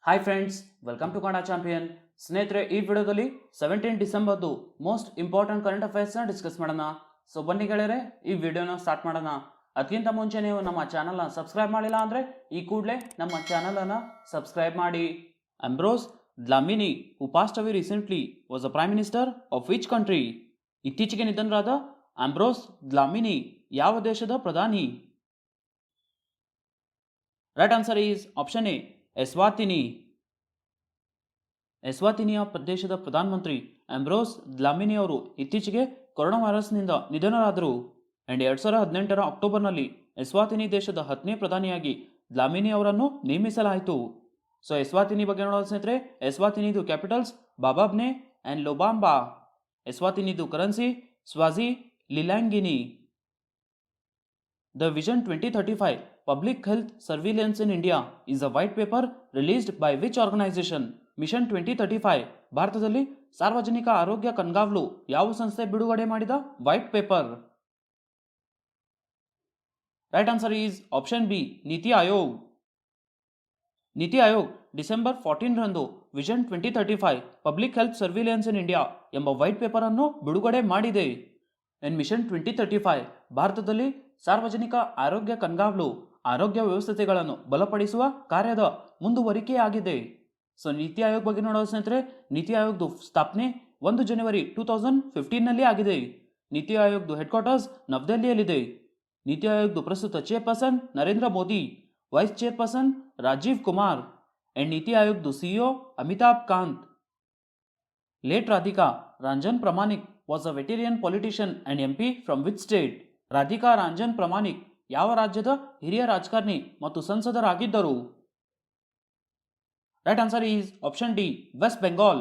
Hi friends, welcome to Kannada Champion. ಸ್ನೇಹಿತರೆ, ಈ ವಿಡಿಯೋದಲ್ಲಿ 17 ಡಿಸೆಂಬರ್ದು ಮೋಸ್ಟ್ ಇಂಪಾರ್ಟೆಂಟ್ ಕರೆಂಟ್ ಅಫೇರ್ಸ್ನ ಡಿಸ್ಕಸ್ ಮಾಡೋಣ. ಸೊ ಬನ್ನಿ ಗೆಳೆಯರೆ, ಈ ವಿಡಿಯೋನ ಸ್ಟಾರ್ಟ್ ಮಾಡೋಣ. ಅದಕ್ಕಿಂತ ಮುಂಚೆ ನೀವು ನಮ್ಮ ಚಾನಲ್ನ ಸಬ್ಸ್ಕ್ರೈಬ್ ಮಾಡಿಲ್ಲ ಅಂದರೆ ಈ ಕೂಡಲೇ ನಮ್ಮ ಚಾನಲನ್ನು ಸಬ್ಸ್ಕ್ರೈಬ್ ಮಾಡಿ. Ambrose Dlamini who passed away recently was a prime minister of which country? ಇತ್ತೀಚೆಗೆ ನಿಧನರಾದ ಅಂಬ್ರೋಸ್ ಡ್ಲಾಮಿನಿ ಯಾವ ದೇಶದ ಪ್ರಧಾನಿ? Right answer is option A, Eswatini. ಎಸ್ವಾತಿನಿಯ ಪ್ರದೇಶದ ಪ್ರಧಾನಮಂತ್ರಿ ಅಂಬ್ರೋಸ್ ಡ್ಲಾಮಿನಿ ಅವರು ಇತ್ತೀಚೆಗೆ ಕೊರೋನಾ ವೈರಸ್ನಿಂದ ನಿಧನರಾದರು. ಅಂಡ್ 2018ರ ಅಕ್ಟೋಬರ್ನಲ್ಲಿ ಎಸ್ವಾತಿನಿ ದೇಶದ 10ನೇ ಪ್ರಧಾನಿಯಾಗಿ ಡ್ಲಾಮಿನಿ ಅವರನ್ನು ನೇಮಿಸಲಾಯಿತು. ಸೊ ಎಸ್ವಾತಿನಿ ಬಗ್ಗೆ ನೋಡೋದು ಸ್ನೇಹಿತರೆ, ಎಸ್ವಾತಿನಿದು ಕ್ಯಾಪಿಟಲ್ಸ್ ಬಾಬಾಬ್ನೆ ಅಂಡ್ ಲೊಬಾಂಬಾ. ಎಸ್ವಾತಿನಿದು currency Swazi lilangeni. The Vision 2035 Public Health Surveillance in India is a white paper released by which organization? Mission 2035 ಭಾರತದಲ್ಲಿ ಸಾರ್ವಜನಿಕ ಆರೋಗ್ಯ ಕಣ್ಗಾವಲು ಯಾವ ಸಂಸ್ಥೆ ಬಿಡುಗಡೆ ಮಾಡಿದ white paper? Right answer is option B, NITI Aayog. NITI Aayog December 14ರಂದು vision 2035 public health surveillance in India ಎಂಬ ವೈಟ್ ಪೇಪರ್ ಅನ್ನು ಬಿಡುಗಡೆ ಮಾಡಿದೆ. ಇನ್ ಮಿಷನ್ 2035 ಭಾರತದಲ್ಲಿ ಸಾರ್ವಜನಿಕ ಆರೋಗ್ಯ ಕಣ್ಗಾವಲು ಆರೋಗ್ಯ ವ್ಯವಸ್ಥೆಗಳನ್ನು ಬಲಪಡಿಸುವ ಕಾರ್ಯದ ಮುಂದುವರಿಕೆಯಾಗಿದೆ. ಸೊ ನೀತಿ ಆಯೋಗ್ ಬಗ್ಗೆ ನೋಡೋ ಸ್ನೇಹಿತರೆ, ನೀತಿ ಆಯೋಗದ ಸ್ಥಾಪನೆ 1 ಜನವರಿ 2015ನಲ್ಲಿ ಆಗಿದೆ. ನೀತಿ ಆಯೋಗದ ಹೆಡ್ ಕ್ವಾರ್ಟರ್ಸ್ ನವದೆಹಲಿಯಲ್ಲಿದೆ. ನೀತಿ ಆಯೋಗದ ಪ್ರಸ್ತುತ chairperson Narendra Modi, vice chairperson Rajiv Kumar and NITI ಆಯೋಗದ CEO Amitabh Kant. Late Radhika Ranjan Pramanik was a veteran politician and MP from which state? Radhika Ranjan Pramanik ಯಾವ ರಾಜ್ಯದ ಹಿರಿಯ ರಾಜಕಾರಣಿ ಮತ್ತು ಸಂಸದರಾಗಿದ್ದರು? Right answer is option D, West Bengal.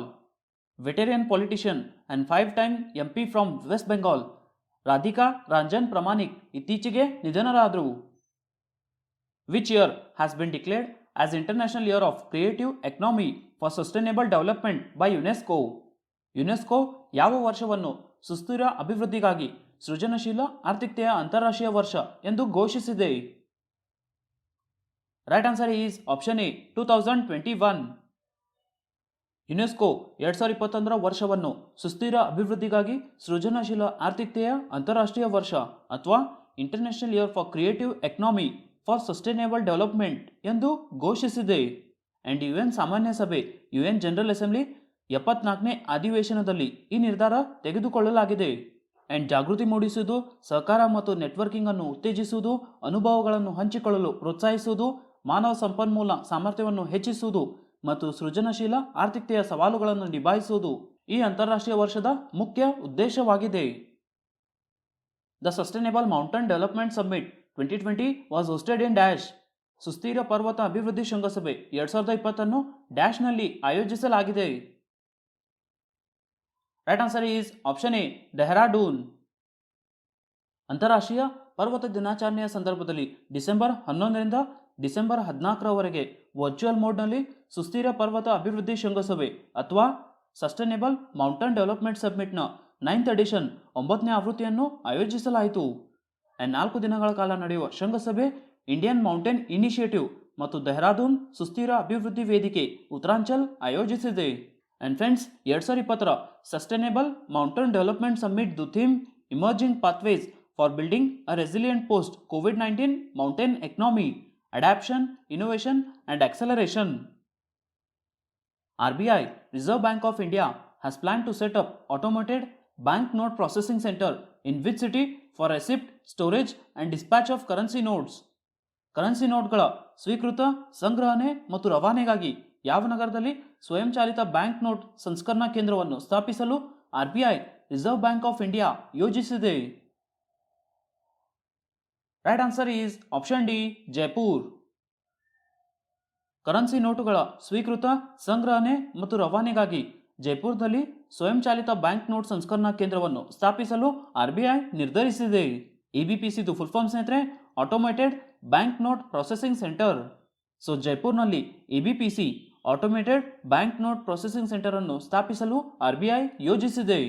Veteran politician and 5-time MP from West Bengal Radhika Ranjan Pramanik ಇತ್ತೀಚೆಗೆ ನಿಧನರಾದರು. Which year has been declared as international year of creative economy for sustainable development by UNESCO? UNESCO ಯಾವ ವರ್ಷವನ್ನು ಸುಸ್ಥಿರ ಅಭಿವೃದ್ಧಿಗಾಗಿ ಸೃಜನಶೀಲ ಆರ್ಥಿಕತೆಯ ಅಂತಾರಾಷ್ಟ್ರೀಯ ವರ್ಷ ಎಂದು ಘೋಷಿಸಿದೆ? Right answer is option A, 2021. UNESCO 2021ರ ವರ್ಷವನ್ನು ಸುಸ್ಥಿರ ಅಭಿವೃದ್ಧಿಗಾಗಿ ಸೃಜನಶೀಲ ಆರ್ಥಿಕತೆಯ ಅಂತಾರಾಷ್ಟ್ರೀಯ ವರ್ಷ ಅಥವಾ international year for creative economy for sustainable development ಎಂದು ಘೋಷಿಸಿದೆ. ಅಂಡ್ UN ಸಾಮಾನ್ಯ ಸಭೆ UN ಜನರಲ್ ಅಸೆಂಬ್ಲಿ 74ನೇ ಅಧಿವೇಶನದಲ್ಲಿ ಈ ನಿರ್ಧಾರ ತೆಗೆದುಕೊಳ್ಳಲಾಗಿದೆ. ಅಂಡ್ ಜಾಗೃತಿ ಮೂಡಿಸುವುದು, ಸಹಕಾರ ಮತ್ತು ನೆಟ್ವರ್ಕಿಂಗ್ ಅನ್ನು ಉತ್ತೇಜಿಸುವುದು, ಅನುಭವಗಳನ್ನು ಹಂಚಿಕೊಳ್ಳಲು ಪ್ರೋತ್ಸಾಹಿಸುವುದು, ಮಾನವ ಸಂಪನ್ಮೂಲ ಸಾಮರ್ಥ್ಯವನ್ನು ಹೆಚ್ಚಿಸುವುದು ಮತ್ತು ಸೃಜನಶೀಲ ಆರ್ಥಿಕತೆಯ ಸವಾಲುಗಳನ್ನು ನಿಭಾಯಿಸುವುದು ಈ ಅಂತಾರಾಷ್ಟ್ರೀಯ ವರ್ಷದ ಮುಖ್ಯ ಉದ್ದೇಶವಾಗಿದೆ. The sustainable mountain development summit 2020 was hosted in dash? ಸುಸ್ಥಿರ ಪರ್ವತ ಅಭಿವೃದ್ಧಿ ಶೃಂಗಸಭೆ 2020 ಡ್ಯಾಶ್ನಲ್ಲಿ ಆಯೋಜಿಸಲಾಗಿದೆ. Right answer is option A, Dehradun. ಅಂತಾರಾಷ್ಟ್ರೀಯ ಪರ್ವತ ದಿನಾಚರಣೆಯ ಸಂದರ್ಭದಲ್ಲಿ ಡಿಸೆಂಬರ್ 11ರಿಂದ ಡಿಸೆಂಬರ್ 14ರವರೆಗೆ ವರ್ಚುವಲ್ ಮೋಡ್ನಲ್ಲಿ ಸುಸ್ಥಿರ ಪರ್ವತ ಅಭಿವೃದ್ಧಿ ಶೃಂಗಸಭೆ ಅಥವಾ ಸಸ್ಟೈನೇಬಲ್ ಮೌಂಟನ್ ಡೆವಲಪ್ಮೆಂಟ್ ಸಬ್ಮಿಟ್ನ 9th ಎಡಿಷನ್ 9ನೇ ಆವೃತ್ತಿಯನ್ನು ಆಯೋಜಿಸಲಾಯಿತು. 4 ದಿನಗಳ ಕಾಲ ನಡೆಯುವ ಶೃಂಗಸಭೆ ಇಂಡಿಯನ್ ಮೌಂಟೇನ್ ಇನಿಷಿಯೇಟಿವ್ ಮತ್ತು ಡೆಹ್ರಾಡೂನ್ ಸುಸ್ಥಿರ ಅಭಿವೃದ್ಧಿ ವೇದಿಕೆ ಉತ್ತರಾಂಚಲ್ ಆಯೋಜಿಸಿದೆ. ಅಂಡ್ ಫ್ರೆಂಡ್ಸ್, 2020ರ ಸಸ್ಟೈನೇಬಲ್ ಮೌಂಟನ್ ಡೆವಲಪ್ಮೆಂಟ್ ಸಮ್ಮಿಟ್ದು theme emerging pathways for building a resilient post COVID-19 mountain economy, adaption, innovation and acceleration. RBI, Reserve Bank of India, has planned to set up automated bank note processing center in which city for receipt, storage and dispatch of currency notes? Currency ನೋಟ್ಗಳ ಸ್ವೀಕೃತ, ಸಂಗ್ರಹಣೆ ಮತ್ತು ರವಾನೆಗಾಗಿ ಯಾವ ನಗರದಲ್ಲಿ ಸ್ವಯಂಚಾಲಿತ bank note ಸಂಸ್ಕರಣಾ ಕೇಂದ್ರವನ್ನು ಸ್ಥಾಪಿಸಲು RBI, Reserve Bank of India ಯೋಜಿಸಿದೆ? Right answer is option D, Jaipur. Currency ನೋಟುಗಳ ಸ್ವೀಕೃತ, ಸಂಗ್ರಹಣೆ ಮತ್ತು ರವಾನೆಗಾಗಿ ಜೈಪುರದಲ್ಲಿ ಸ್ವಯಂಚಾಲಿತ ಬ್ಯಾಂಕ್ ನೋಟ್ ಸಂಸ್ಕರಣಾ ಕೇಂದ್ರವನ್ನು ಸ್ಥಾಪಿಸಲು RBI ನಿರ್ಧರಿಸಿದೆ. ABPCದು ಫುಲ್ ಫಾರ್ಮ್ ಸ್ನೇಹಿತರೆ, automated bank note processing centre. So ಜೈಪುರ್ನಲ್ಲಿ ABPC automated bank note processing centre ಅನ್ನು ಸ್ಥಾಪಿಸಲು RBI ಯೋಜಿಸಿದೆ.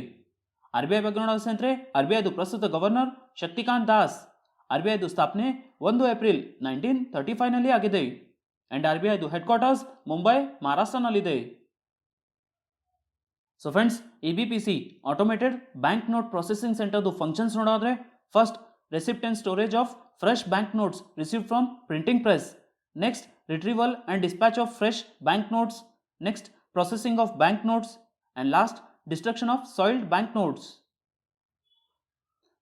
RBI ಬಗ್ಗೆ ನೋಡೋದು ಸ್ನೇಹಿತರೆ, RBIದು ಪ್ರಸ್ತುತ ಗವರ್ನರ್ ಶಕ್ತಿಕಾಂತ್ ದಾಸ್. RBIದು ಸ್ಥಾಪನೆ 1 ಏಪ್ರಿಲ್ 1935ನಲ್ಲಿ ಆಗಿದೆ. ಆ್ಯಂಡ್ ಆರ್ ಬಿ ಐದು ಹೆಡ್ ಕ್ವಾರ್ಟರ್ಸ್ ಮುಂಬೈ ಮಹಾರಾಷ್ಟ್ರನಲ್ಲಿದೆ. So friends, EBPC automated bank note processing ಸೆಂಟರ್ದು ಫಂಕ್ಷನ್ಸ್ ನೋಡೋದ್ರೆ, first receipt and storage of fresh bank notes received from printing press. Next retrieval and dispatch of fresh bank notes. Next processing of bank notes. And last destruction of soiled bank notes.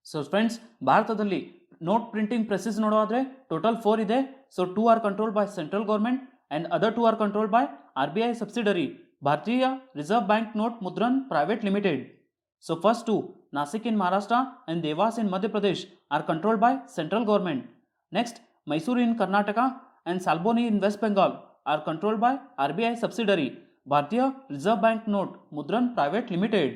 So friends, ಭಾರತದಲ್ಲಿ note printing presses ನೋಡೋದಾದ್ರೆ total 4 ಇದೆ. So 2 are controlled by central government and other 2 are controlled by RBI subsidiary Bharatiya Reserve Bank Note Mudran Private Limited. So first 2, Nasik in Maharashtra and Devas in Madhya Pradesh, are controlled by central government. Next, Mysore in Karnataka and Salboni in West Bengal are controlled by RBI subsidiary Bharatiya Reserve Bank Note Mudran Private Limited.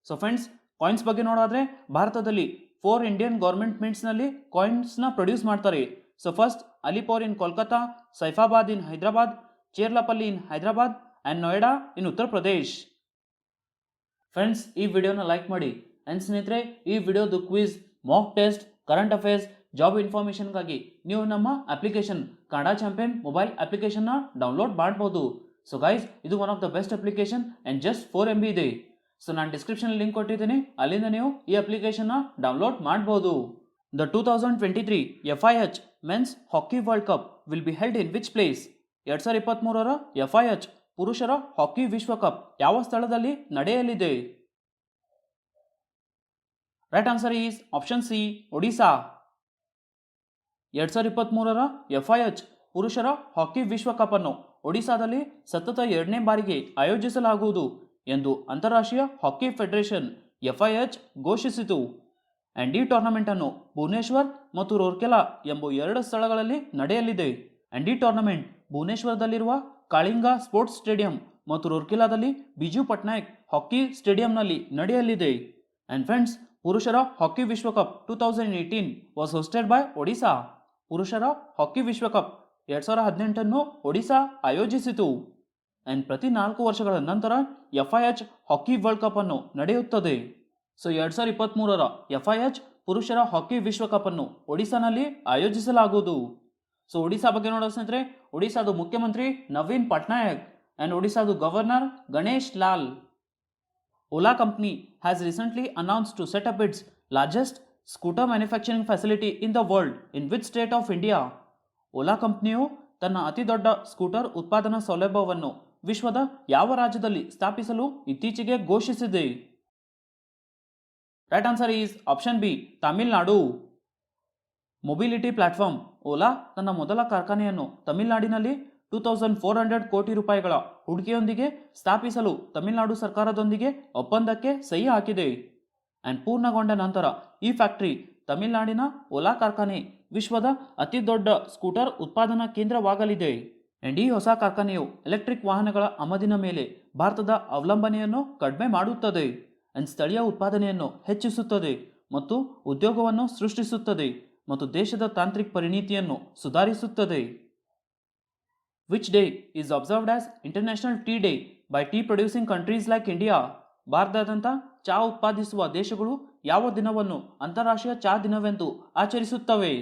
So friends, coins ಬಗ್ಗೆ ನೋಡೋದಾದ್ರೆ ಭಾರತದಲ್ಲಿ 4 Indian government ಮಿಂಟ್ಸ್ನಲ್ಲಿ ಕಾಯಿನ್ಸ್ನ produce ಮಾಡ್ತಾರೆ. So first Alipore in Kolkata, Saifabad in Hyderabad, Cherlapally in Hyderabad and Noida in Uttar Pradesh. Friends, ಈ ವಿಡಿಯೋನ like ಮಾಡಿ. And ಸ್ನೇಹಿತರೆ, ಈ ವಿಡಿಯೋದು quiz, mock test, current affairs, job ಇನ್ಫಾರ್ಮೇಷನ್ಗಾಗಿ ನೀವು ನಮ್ಮ ಅಪ್ಲಿಕೇಶನ್ ಕನ್ನಡ ಚಾಂಪಿಯನ್ ಮೊಬೈಲ್ ಅಪ್ಲಿಕೇಶನ್ನ ಡೌನ್ಲೋಡ್ ಮಾಡ್ಬೋದು. ಸೊ ಗೈಸ್, ಇದು one of the best application and just 4 MB ಇದೆ. ಸೊ ನಾನು ಡಿಸ್ಕ್ರಿಪ್ಷನ್ ಲಿಂಕ್ ಕೊಟ್ಟಿದ್ದೀನಿ, ಅಲ್ಲಿಂದ ನೀವು ಈ ಅಪ್ಲಿಕೇಶನ್ನ ಡೌನ್ಲೋಡ್ ಮಾಡ್ಬೋದು. The 2023 FIH men's hockey world cup will be held in which place? 2023ರ FIH ಪುರುಷರ ಹಾಕಿ ವಿಶ್ವಕಪ್ ಯಾವ ಸ್ಥಳದಲ್ಲಿ ನಡೆಯಲಿದೆ? Right answer is option C, Odisha. 2023ರ FIH ಪುರುಷರ ಹಾಕಿ ವಿಶ್ವಕಪ್ ಅನ್ನು ಒಡಿಶಾದಲ್ಲಿ ಸತತ 2ನೇ ಬಾರಿಗೆ ಆಯೋಜಿಸಲಾಗುವುದು ಎಂದು ಅಂತಾರಾಷ್ಟ್ರೀಯ ಹಾಕಿ ಫೆಡರೇಷನ್ FIH ಘೋಷಿಸಿತು. ಆ್ಯಂಡ್ ಈ ಟೂರ್ನಮೆಂಟ್ ಅನ್ನು ಭುವನೇಶ್ವರ್ ಮತ್ತು ರೂರ್ಕೆಲಾ ಎಂಬ 2 ಸ್ಥಳಗಳಲ್ಲಿ ನಡೆಯಲಿದೆ. ಆ್ಯಂಡ್ ಈ ಟೂರ್ನಮೆಂಟ್ ಭುವನೇಶ್ವರದಲ್ಲಿರುವ ಕಾಳಿಂಗ ಸ್ಪೋರ್ಟ್ಸ್ ಸ್ಟೇಡಿಯಂ ಮತ್ತು ರೂರ್ಕೆಲಾದಲ್ಲಿ ಬಿಜು ಪಟ್ನಾಯಕ್ ಹಾಕಿ ಸ್ಟೇಡಿಯಂನಲ್ಲಿ ನಡೆಯಲಿದೆ. ಆ್ಯಂಡ್ ಫ್ರೆಂಡ್ಸ್, ಪುರುಷರ ಹಾಕಿ ವಿಶ್ವಕಪ್ 2018 ವಾಸ್ ಹೋಸ್ಟೆಡ್ ಬೈ ಒಡಿಶಾ. ಪುರುಷರ ಹಾಕಿ ವಿಶ್ವಕಪ್ 2018 ಒಡಿಶಾ ಆಯೋಜಿಸಿತು. ಆ್ಯಂಡ್ ಪ್ರತಿ 4 ವರ್ಷಗಳ ನಂತರ FIH ಹಾಕಿ ವರ್ಲ್ಡ್ ಕಪ್ ಅನ್ನು ನಡೆಯುತ್ತದೆ. ಸೊ 2023ರ FIH ಪುರುಷರ ಹಾಕಿ ವಿಶ್ವಕಪ್ ಅನ್ನು ಒಡಿಶಾನಲ್ಲಿ ಆಯೋಜಿಸಲಾಗುವುದು. ಸೊ ಒಡಿಶಾ ಬಗ್ಗೆ ನೋಡೋ ಸ್ನೇಹಿತರೆ, ಒಡಿಶಾದು ಮುಖ್ಯಮಂತ್ರಿ ನವೀನ್ ಪಟ್ನಾಯಕ್ ಆ್ಯಂಡ್ ಒಡಿಶಾದು governor Ganesh Lal. Ola company has recently announced to set up its largest scooter manufacturing facility in the world in which state of India? ಓಲಾ ಕಂಪ್ನಿಯು ತನ್ನ ಅತಿ ದೊಡ್ಡ ಸ್ಕೂಟರ್ ಉತ್ಪಾದನಾ ಸೌಲಭ್ಯವನ್ನು ವಿಶ್ವದ ಯಾವ ರಾಜ್ಯದಲ್ಲಿ ಸ್ಥಾಪಿಸಲು ಇತ್ತೀಚೆಗೆ ಘೋಷಿಸಿದೆ? Right answer is option B, Tamil Nadu. Mobility platform Ola ತನ್ನ ಮೊದಲ ಕಾರ್ಖಾನೆಯನ್ನು ತಮಿಳುನಾಡಿನಲ್ಲಿ 2400 ಕೋಟಿ ರೂಪಾಯಿಗಳ ಹೂಡಿಕೆಯೊಂದಿಗೆ ಸ್ಥಾಪಿಸಲು ತಮಿಳುನಾಡು ಸರ್ಕಾರದೊಂದಿಗೆ ಒಪ್ಪಂದಕ್ಕೆ ಸಹಿ ಹಾಕಿದೆ. ಆ್ಯಂಡ್ ಪೂರ್ಣಗೊಂಡ ನಂತರ ಈ ಫ್ಯಾಕ್ಟರಿ ತಮಿಳುನಾಡಿನ ಓಲಾ ಕಾರ್ಖಾನೆ ವಿಶ್ವದ ಅತಿ ದೊಡ್ಡ ಸ್ಕೂಟರ್ ಉತ್ಪಾದನಾ ಕೇಂದ್ರವಾಗಲಿದೆ. ಆ್ಯಂಡ್ ಈ ಹೊಸ ಕಾರ್ಖಾನೆಯು ಎಲೆಕ್ಟ್ರಿಕ್ ವಾಹನಗಳ ಆಮದಿನ ಮೇಲೆ ಭಾರತದ ಅವಲಂಬನೆಯನ್ನು ಕಡಿಮೆ ಮಾಡುತ್ತದೆ ಆ್ಯಂಡ್ ಸ್ಥಳೀಯ ಉತ್ಪಾದನೆಯನ್ನು ಹೆಚ್ಚಿಸುತ್ತದೆ ಮತ್ತು ಉದ್ಯೋಗವನ್ನು ಸೃಷ್ಟಿಸುತ್ತದೆ ಮತ್ತು ದೇಶದ ತಾಂತ್ರಿಕ ಪರಿಣಿತಿಯನ್ನು ಸುಧಾರಿಸುತ್ತದೆ. Which day is observed as international tea day by tea producing countries like India? ಭಾರತದಾದ್ಯಂತ ಚಹಾ ಉತ್ಪಾದಿಸುವ ದೇಶಗಳು ಯಾವ ದಿನವನ್ನು ಅಂತಾರಾಷ್ಟ್ರೀಯ ಚಹಾ ದಿನವೆಂದು ಆಚರಿಸುತ್ತವೆ?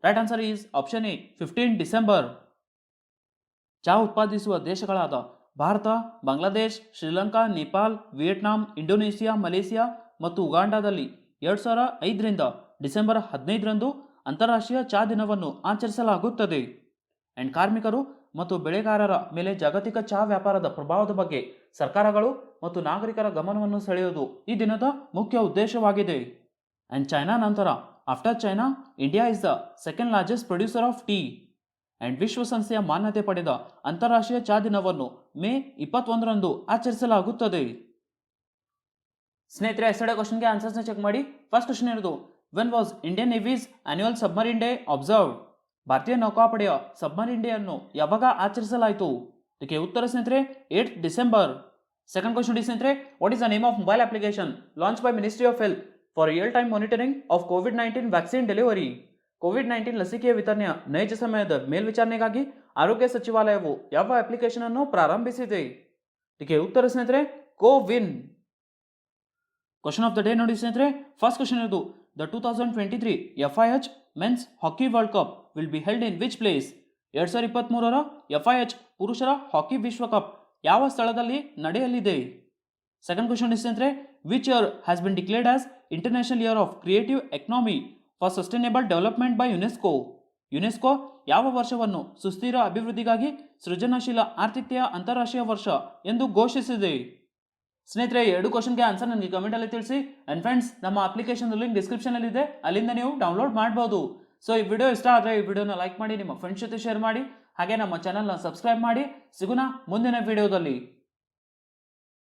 Right answer is option A, 15 December. ಚಹಾ ಉತ್ಪಾದಿಸುವ ದೇಶಗಳಾದ ಭಾರತ, Bangladesh, Sri Lanka, Nepal, Vietnam, Indonesia, Malaysia ಮತ್ತು ಉಗಾಂಡಾದಲ್ಲಿ 2005ರಿಂದ ಡಿಸೆಂಬರ್ 15ರಂದು ಅಂತಾರಾಷ್ಟ್ರೀಯ ಚಹಾ ದಿನವನ್ನು ಆಚರಿಸಲಾಗುತ್ತದೆ. ಆ್ಯಂಡ್ ಕಾರ್ಮಿಕರು ಮತ್ತು ಬೆಳೆಗಾರರ ಮೇಲೆ ಜಾಗತಿಕ ಚಹಾ ವ್ಯಾಪಾರದ ಪ್ರಭಾವದ ಬಗ್ಗೆ ಸರ್ಕಾರಗಳು ಮತ್ತು ನಾಗರಿಕರ ಗಮನವನ್ನು ಸೆಳೆಯುವುದು ಈ ದಿನದ ಮುಖ್ಯ ಉದ್ದೇಶವಾಗಿದೆ. ಆ್ಯಂಡ್ ಚೈನಾ ನಂತರ, after China, India is the second largest producer of tea. And ವಿಶ್ವಸಂಸ್ಥೆಯ ಮಾನ್ಯತೆ ಪಡೆದ ಅಂತಾರಾಷ್ಟ್ರೀಯ ಚಹಾ ದಿನವನ್ನು ಮೇ 21ರಂದು ಆಚರಿಸಲಾಗುತ್ತದೆ. ಸ್ನೇಹಿತರೆ, ಎಸ್ಟರ್ಡೇ ಕ್ವಶನ್ಗೆ ಆನ್ಸರ್ಸ್ನ ಚೆಕ್ ಮಾಡಿ. ಫಸ್ಟ್ ಕ್ವಶನ್ ಇರೋದು, when was Indian navy's annual submarine day observed? ಭಾರತೀಯ ನೌಕಾಪಡೆಯ ಸಬ್ಮರೀನ್ ಡೇ ಅನ್ನು ಯಾವಾಗ ಆಚರಿಸಲಾಯಿತು? ಇದಕ್ಕೆ ಉತ್ತರ ಸ್ನೇಹಿತರೆ 8 ಡಿಸೆಂಬರ್. ಸೆಕೆಂಡ್ ಕ್ವಶನ್ ಸ್ನೇಹಿತರೆ, what is the name of mobile application launch by ministry of health for real time monitoring of COVID-19 vaccine delivery? COVID-19 ಲಸಿಕೆಯ ವಿತರಣೆಯ ನೈಜ ಸಮಯದ ಮೇಲ್ವಿಚಾರಣೆಗಾಗಿ ಆರೋಗ್ಯ ಸಚಿವಾಲಯವು ಯಾವ ಅಪ್ಲಿಕೇಶನ್ ಅನ್ನು ಪ್ರಾರಂಭಿಸಿದೆ? ಇದಕ್ಕೆ ಉತ್ತರ ಸ್ನೇಹಿತರೆ CoWIN. Question of the day ನೋಡಿ ಸ್ನೇಹಿತರೆ, ಫಸ್ಟ್ ಕ್ವಶನ್ ಇರೋದು, the 2023 FIH men's hockey world cup will be held in which place? 2023ರ FIH ಪುರುಷರ ಹಾಕಿ ವಿಶ್ವಕಪ್ ಯಾವ ಸ್ಥಳದಲ್ಲಿ ನಡೆಯಲಿದೆ? ಸೆಕೆಂಡ್ ಕ್ವಶನ್ ಇಷ್ಟಂದ್ರೆ which year has been declared as international year of creative economy for sustainable development by UNESCO? UNESCO ಯಾವ ವರ್ಷವನ್ನು ಸುಸ್ಥಿರ ಅಭಿವೃದ್ಧಿಗಾಗಿ ಸೃಜನಶೀಲ ಆರ್ಥಿಕತೆಯ ಅಂತಾರಾಷ್ಟ್ರೀಯ ವರ್ಷ ಎಂದು ಘೋಷಿಸಿದೆ? ಸ್ನೇಹಿತರೆ, ಎರಡು ಕ್ವಶನ್ಗೆ ಆನ್ಸರ್ ನನಗೆ ಕಮೆಂಟಲ್ಲಿ ತಿಳಿಸಿ. ಆ್ಯಂಡ್ ಫ್ರೆಂಡ್ಸ್, ನಮ್ಮ ಅಪ್ಲಿಕೇಶನ್ ಲಿಂಕ್ ಡಿಸ್ಕ್ರಿಪ್ಷನಲ್ಲಿ ಇದೆ, ಅಲ್ಲಿಂದ ನೀವು ಡೌನ್ಲೋಡ್ ಮಾಡ್ಬೋದು. ಸೊ ಈ ವಿಡಿಯೋ ಇಷ್ಟ ಆದರೆ ಈ ವಿಡಿಯೋನ ಲೈಕ್ ಮಾಡಿ, ನಿಮ್ಮ ಫ್ರೆಂಡ್ಸ್ ಜೊತೆ ಶೇರ್ ಮಾಡಿ, ಹಾಗೆ ನಮ್ಮ ಚಾನಲ್ನ ಸಬ್ಸ್ಕ್ರೈಬ್ ಮಾಡಿ. ಸಿಗೋಣ ಮುಂದಿನ ವಿಡಿಯೋದಲ್ಲಿ.